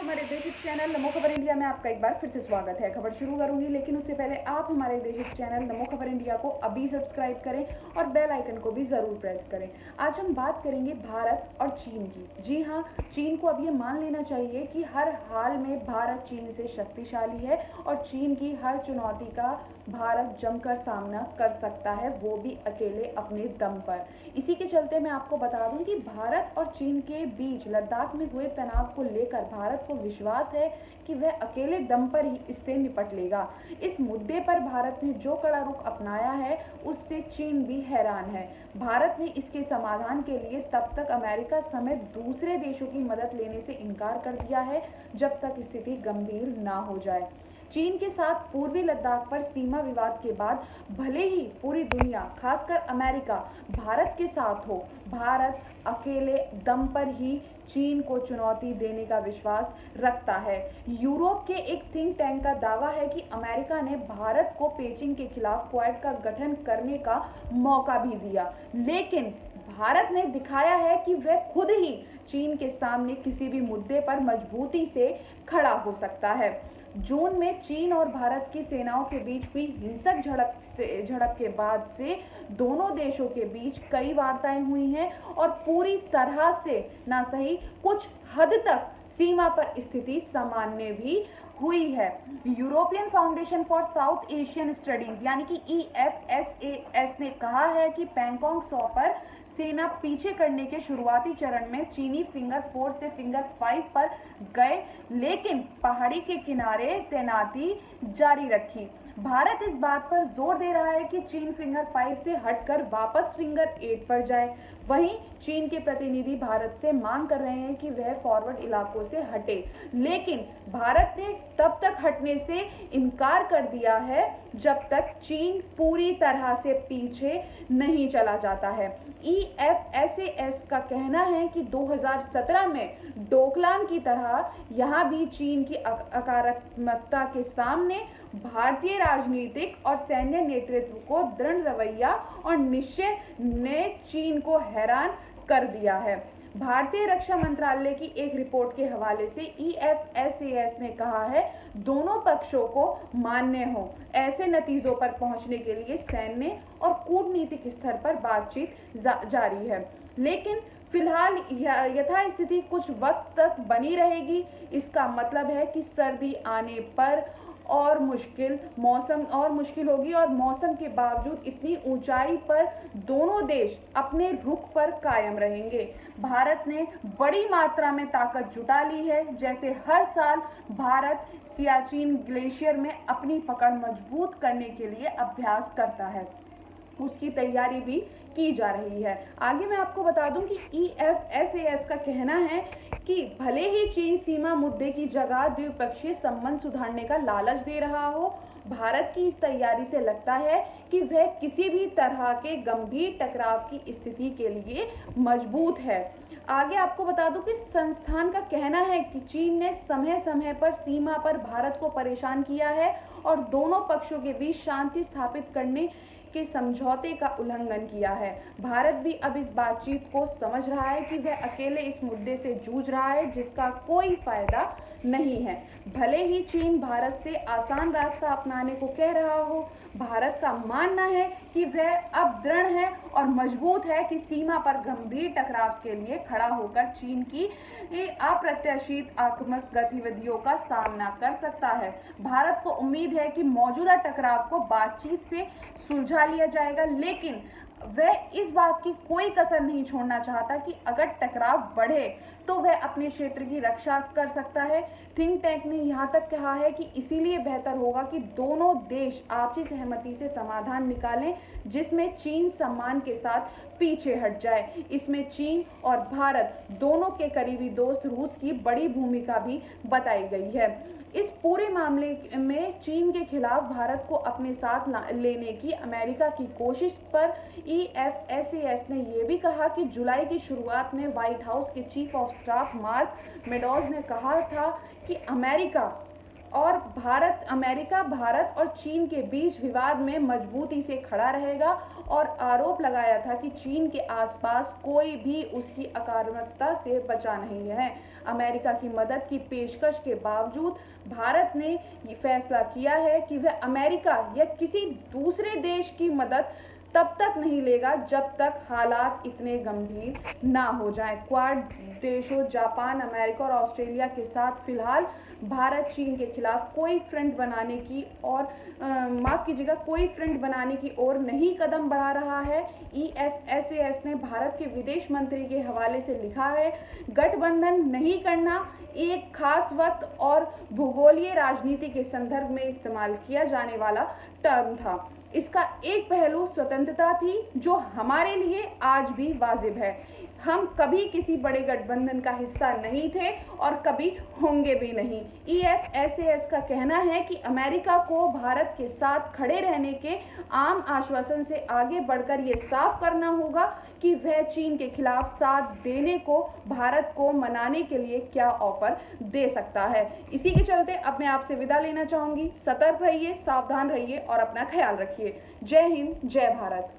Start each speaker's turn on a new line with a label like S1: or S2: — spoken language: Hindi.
S1: हमारे देशिक चैनल नमो खबर इंडिया में आपका एक बार फिर से स्वागत है। खबर शुरू करूंगी लेकिन उससे पहले आप हमारे देशिक चैनल नमो खबर इंडिया को अभी सब्सक्राइब करें और बेल आइकन को भी जरूर प्रेस करें। आज हम बात करेंगे भारत और चीन की। जी हाँ, चीन को अब ये मान लेना चाहिए कि हर हाल में भारत चीन से शक्तिशाली है और चीन की हर चुनौती का भारत जमकर सामना कर सकता है, वो भी अकेले अपने दम पर। इसी के चलते मैं आपको बता दूं कि भारत और चीन के बीच लद्दाख में हुए तनाव को लेकर भारत को विश्वास है कि वह अकेले दम पर ही इससे निपट लेगा। इस मुद्दे पर भारत ने जो कड़ा रुख अपनाया है उससे चीन भी हैरान है। भारत ने इसके समाधान के लिए तब तक अमेरिका समेत दूसरे देशों की मदद लेने से इनकार कर दिया है जब तक स्थिति गंभीर ना हो जाए। चीन के साथ पूर्वी लद्दाख पर सीमा विवाद के बाद भले ही पूरी दुनिया, खासकर अमेरिका, भारत के साथ हो, भारत अकेले दम पर ही चीन को चुनौती देने का विश्वास रखता है। यूरोप के एक थिंक टैंक का दावा है कि अमेरिका ने भारत को पेचिंग के खिलाफ क्वाड का गठन करने का मौका भी दिया, लेकिन भारत ने दिखाया है कि वह खुद ही चीन के सामने किसी भी मुद्दे पर मजबूती से खड़ा हो सकता है। जून में चीन और भारत की सेनाओं के बीच हुई हिंसक झड़प के बाद से दोनों देशों के बीच कई वार्ताएं हुई हैं और पूरी तरह से ना सही, कुछ हद तक सीमा पर स्थिति सामान्य भी हुई है। European foundation for south Asian studies यानी कि EFSAS ने कहा है कि पैंगोंग त्सो पर सेना पीछे करने के शुरुआती चरण में चीनी फिंगर 4 से फिंगर 5 पर गए, लेकिन पहाड़ी के किनारे तैनाती जारी रखी। भारत इस बात पर जोर दे रहा है कि चीन फिंगर 5 से हटकर वापस फिंगर 8 पर जाए। वहीं चीन के प्रतिनिधि भारत से मांग कर रहे हैं कि वह फॉरवर्ड इलाकों से हटे, लेकिन भारत ने तब तक हटने से इनकार कर दिया है जब तक चीन पूरी तरह से पीछे नहीं चला जाता है। EFSAS का कहना है कि 2017 में डोकलाम की तरह यहां भी चीन की अकारात्मकता के सामने भारतीय राजनीतिक और सैन्य नेतृत्व को दृढ़ रवैया और निश्चय ने चीन को हैरान कर दिया है। भारतीय रक्षा मंत्रालय की एक रिपोर्ट के हवाले से EFSAS ने कहा है, दोनों पक्षों को मान्य हो ऐसे नतीजों पर पहुंचने के लिए सैन्य और कूटनीतिक स्तर पर बातचीत जारी है, लेकिन फिलहाल यथास्थिति कुछ वक्त तक बनी रहेगी। इसका मतलब है कि सर्दी आने पर और मौसम होगी और मौसम के बावजूद इतनी ऊंचाई पर दोनों देश अपने रुख पर कायम रहेंगे। भारत ने बड़ी मात्रा में ताकत जुटा ली है, जैसे हर साल भारत सियाचिन ग्लेशियर में अपनी पकड़ मजबूत करने के लिए अभ्यास करता है, उसकी तैयारी भी की जा रही है। आगे मैं आपको बता दूं कि EFSAS का कहना है कि भले ही चीन सीमा मुद्दे की जगह द्विपक्षीय संबंध सुधारने का लालच दे रहा हो, भारत की इस तैयारी से लगता है कि वह किसी भी तरह के गंभीर टकराव की स्थिति के लिए मजबूत है। आगे आपको बता दूं कि संस्थान का कहना है कि चीन ने समय समय पर सीमा पर भारत को परेशान किया है और दोनों पक्षों के बीच शांति स्थापित करने के समझौते का उल्लंघन किया है। भारत भी अब इस बातचीत को समझ रहा है कि वह अकेले इस मुद्दे से जूझ रहा है जिसका कोई फायदा नहीं है। भले ही चीन भारत से आसान रास्ता अपनाने को कह रहा हो, भारत का मानना है कि वह अब दृढ़ है और मजबूत है कि सीमा पर गंभीर टकराव के लिए खड़ा होकर चीन की अप्रत्याशित आक्रामक गतिविधियों का सामना कर सकता है। भारत को उम्मीद है कि मौजूदा टकराव को बातचीत से सुलझा लिया जाएगा, लेकिन वह इस बात की कोई कसर नहीं छोड़ना चाहता कि अगर टकराव बढ़े तो वह अपने क्षेत्र की रक्षा कर सकता है। थिंक टैंक ने यहाँ तक कहा है कि इसीलिए बेहतर होगा कि दोनों देश आपसी सहमति से समाधान निकालें जिसमें चीन सम्मान के साथ पीछे हट जाए। इसमें चीन और भारत दोनों के करीबी दोस्त रूस की बड़ी भूमिका भी बताई गई है। इस पूरे मामले में चीन के खिलाफ भारत को अपने साथ लेने की अमेरिका की कोशिश पर EFSAS ने यह भी कहा कि जुलाई की शुरुआत में व्हाइट हाउस के chief of staff mark meadows ने कहा था कि अमेरिका और भारत और चीन के बीच विवाद में मजबूती से खड़ा रहेगा और आरोप लगाया था कि चीन के आसपास कोई भी उसकी आक्रामकता से बचा नहीं है। अमेरिका की मदद की पेशकश के बावजूद भारत ने ये फैसला किया है कि वह अमेरिका या किसी दूसरे देश की मदद तब तक नहीं लेगा जब तक हालात इतने गंभीर ना हो जाएं। क्वाड देशों जापान, अमेरिका और ऑस्ट्रेलिया के साथ फिलहाल भारत चीन के खिलाफ कोई फ्रंट बनाने की और कोई फ्रंट बनाने की ओर नहीं कदम बढ़ा रहा है। EFSAS ने भारत के विदेश मंत्री के हवाले से लिखा है, गठबंधन नहीं करना एक खास वक्त और भूगोलीय राजनीति के संदर्भ में इस्तेमाल किया जाने वाला टर्म था। इसका एक पहलू स्वतंत्रता थी जो हमारे लिए आज भी वाजिब है। हम कभी किसी बड़े गठबंधन का हिस्सा नहीं थे और कभी होंगे भी नहीं। EFSAS का कहना है कि अमेरिका को भारत के साथ खड़े रहने के आम आश्वासन से आगे बढ़कर ये साफ करना होगा कि वह चीन के खिलाफ साथ देने को भारत को मनाने के लिए क्या ऑफर दे सकता है। इसी के चलते अब मैं आपसे विदा लेना चाहूंगी। सतर्क रहिए, सावधान रहिए और अपना ख्याल रखिए। जय हिंद, जय भारत।